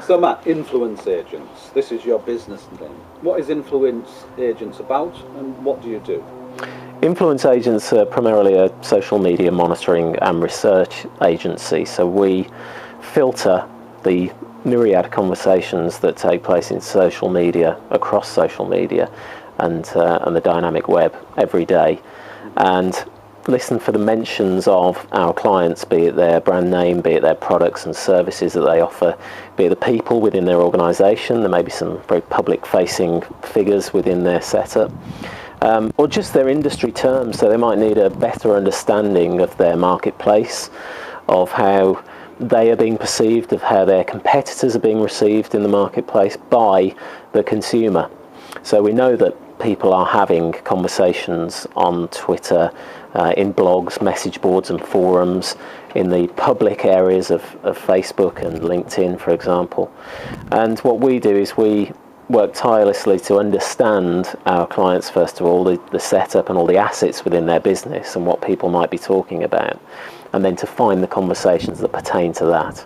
So Matt, influence agents, this is your business name. What is influence agents about and what do you do? Influence agents are primarily a social media monitoring and research agency, so we filter the myriad conversations that take place in social media, across social media and the dynamic web every day, and listen for the mentions of our clients, be it their brand name, be it their products and services that they offer, be it the people within their organisation. There may be some very public-facing figures within their setup, or just their industry terms. So they might need a better understanding of their marketplace, of how they are being perceived, of how their competitors are being received in the marketplace by the consumer. So we know that people are having conversations on Twitter, in blogs, message boards and forums, in the public areas of Facebook and LinkedIn, for example. And what we do is we work tirelessly to understand our clients, first of all, the setup and all the assets within their business and what people might be talking about, and then to find the conversations that pertain to that.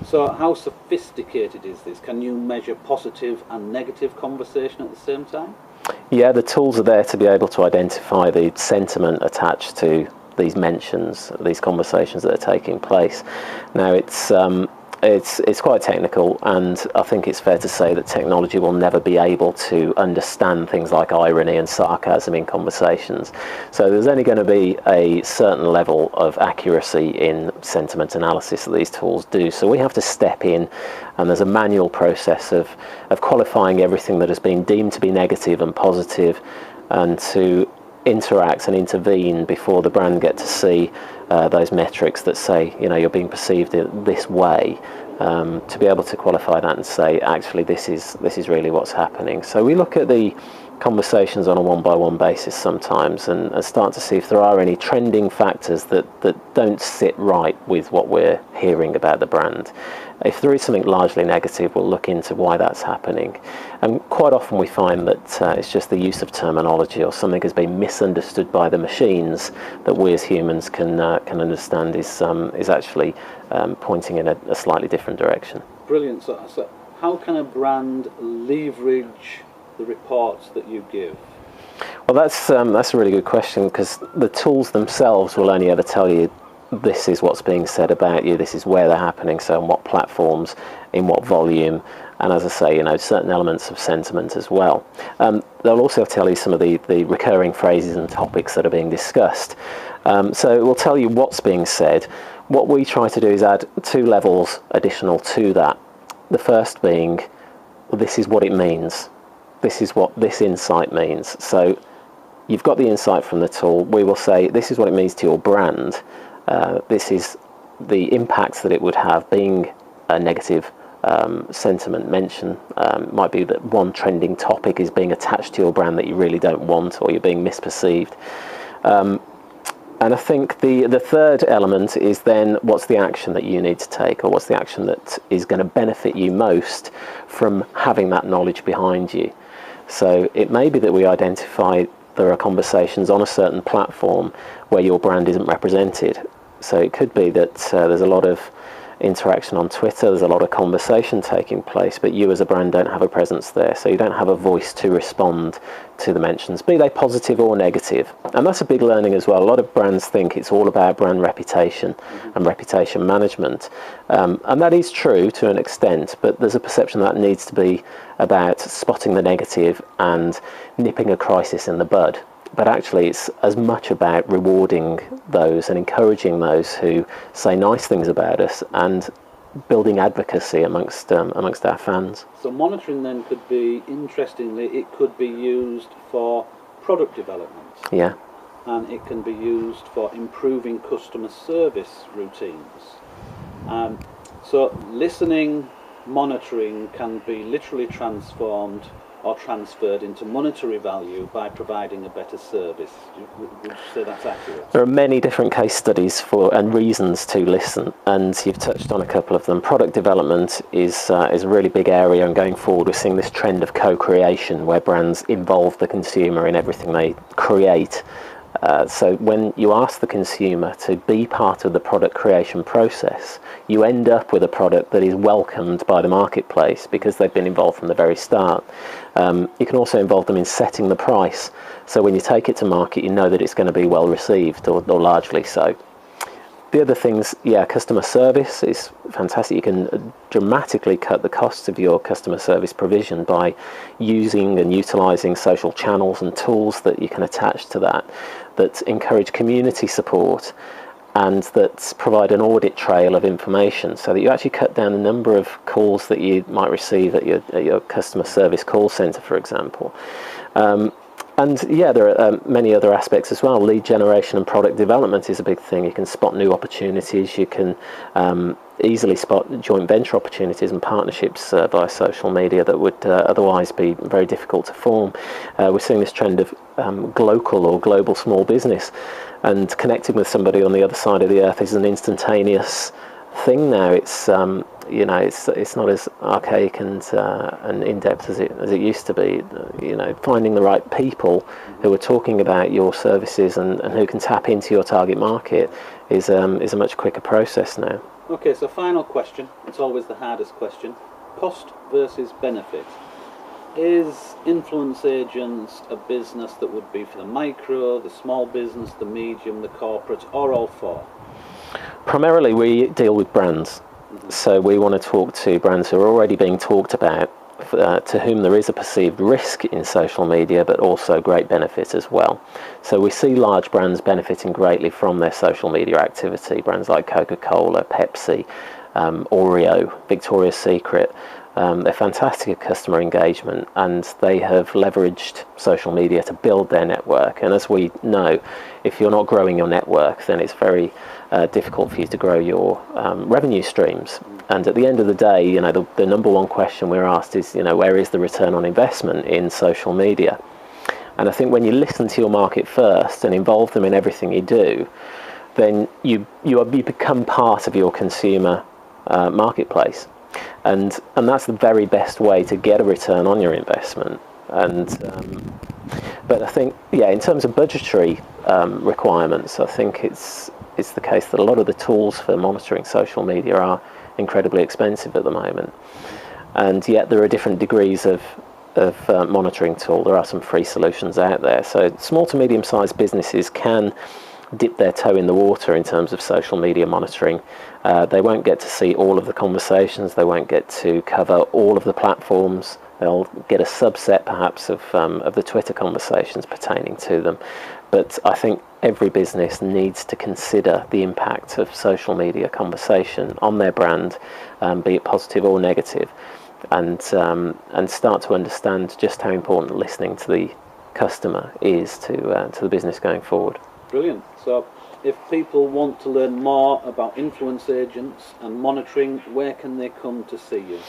So how sophisticated is this? Can you measure positive and negative conversation at the same time? Yeah, the tools are there to be able to identify the sentiment attached to these mentions, these conversations that are taking place. Now, it's quite technical, and I think it's fair to say that technology will never be able to understand things like irony and sarcasm in conversations. So there's only going to be a certain level of accuracy in sentiment analysis that these tools do. So we have to step in, and there's a manual process of qualifying everything that has been deemed to be negative and positive, and to interact and intervene before the brand get to see those metrics that say, you're being perceived in this way, to be able to qualify that and say, actually, this is really what's happening. So we look at the conversations on a one-by-one basis sometimes and start to see if there are any trending factors that don't sit right with what we're hearing about the brand. If there is something largely negative, we'll look into why that's happening. And quite often we find that it's just the use of terminology, or something has been misunderstood by the machines that we as humans can understand is actually pointing in a slightly different direction. Brilliant. So how can a brand leverage the reports that you give? Well, that's a really good question, because the tools themselves will only ever tell you this is what's being said about you, this is where they're happening, so on what platforms, in what volume, and as I say, certain elements of sentiment as well. They'll also tell you some of the recurring phrases and topics that are being discussed. So it will tell you what's being said. What we try to do is add 2 levels additional to that. The first being, this is what it means. This is what this insight means. So you've got the insight from the tool. We will say, this is what it means to your brand. This is the impacts that it would have. Being a negative sentiment mention might be that one trending topic is being attached to your brand that you really don't want, or you're being misperceived. And I think the third element is then, what's the action that you need to take, or what's the action that is going to benefit you most from having that knowledge behind you. So it may be that we identify there are conversations on a certain platform where your brand isn't represented. So it could be that there's a lot of interaction on Twitter, there's a lot of conversation taking place, but you as a brand don't have a presence there, so you don't have a voice to respond to the mentions, be they positive or negative. And that's a big learning as well. A lot of brands think it's all about brand reputation and reputation management, and that is true to an extent, but there's a perception that needs to be about spotting the negative and nipping a crisis in the bud. But actually it's as much about rewarding those and encouraging those who say nice things about us, and building advocacy amongst our fans. So monitoring then could be, interestingly, it could be used for product development. Yeah. And it can be used for improving customer service routines. So listening, monitoring can be literally transformed or transferred into monetary value by providing a better service. Would you say that's accurate? There are many different case studies for and reasons to listen, and you've touched on a couple of them. Product development is a really big area, and going forward we're seeing this trend of co-creation where brands involve the consumer in everything they create. So when you ask the consumer to be part of the product creation process, you end up with a product that is welcomed by the marketplace because they've been involved from the very start. You can also involve them in setting the price. So when you take it to market, you know that it's going to be well received, or largely so. The other things, customer service is fantastic. You can dramatically cut the costs of your customer service provision by using and utilising social channels and tools that you can attach to that encourage community support and that provide an audit trail of information, so that you actually cut down the number of calls that you might receive at your customer service call centre, for example. And there are many other aspects as well. Lead generation and product development is a big thing. You can spot new opportunities. You can easily spot joint venture opportunities and partnerships via social media that would otherwise be very difficult to form. We're seeing this trend of local or global small business, and connecting with somebody on the other side of the earth is an instantaneous thing now. It's it's not as archaic and in-depth as it used to be. Finding the right people who are talking about your services and who can tap into your target market is a much quicker process now. Okay, so final question. It's always the hardest question. Cost versus benefit. Is influence agents a business that would be for the micro, the small business, the medium, the corporate, or all four? Primarily, we deal with brands. So we want to talk to brands who are already being talked about, to whom there is a perceived risk in social media, but also great benefit as well. So we see large brands benefiting greatly from their social media activity. Brands like Coca-Cola, Pepsi, Oreo, Victoria's Secret. They're fantastic at customer engagement, and they have leveraged social media to build their network. And as we know, if you're not growing your network, then it's very difficult for you to grow your revenue streams. And at the end of the day, the number one question we're asked is, where is the return on investment in social media? And I think when you listen to your market first and involve them in everything you do, then you become part of your consumer marketplace. And that's the very best way to get a return on your investment. But I think, in terms of budgetary requirements, I think it's the case that a lot of the tools for monitoring social media are incredibly expensive at the moment. And yet there are different degrees of monitoring tool. There are some free solutions out there. So small to medium-sized businesses can dip their toe in the water in terms of social media monitoring. They won't get to see all of the conversations. They won't get to cover all of the platforms. They'll get a subset perhaps of the Twitter conversations pertaining to them. But I think every business needs to consider the impact of social media conversation on their brand, be it positive or negative, and start to understand just how important listening to the customer is to the business going forward. Brilliant. So if people want to learn more about influence agents and monitoring, where can they come to see you?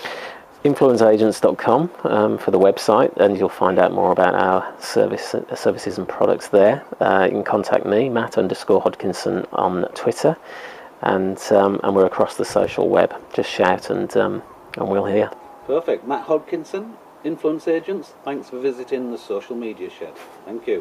influenceagents.com for the website, and you'll find out more about our services and products there. You can contact me, Matt_Hodkinson on Twitter, and we're across the social web. Just shout and we'll hear. Perfect. Matt Hodkinson, Influence Agents, thanks for visiting the Social Media Shed. Thank you.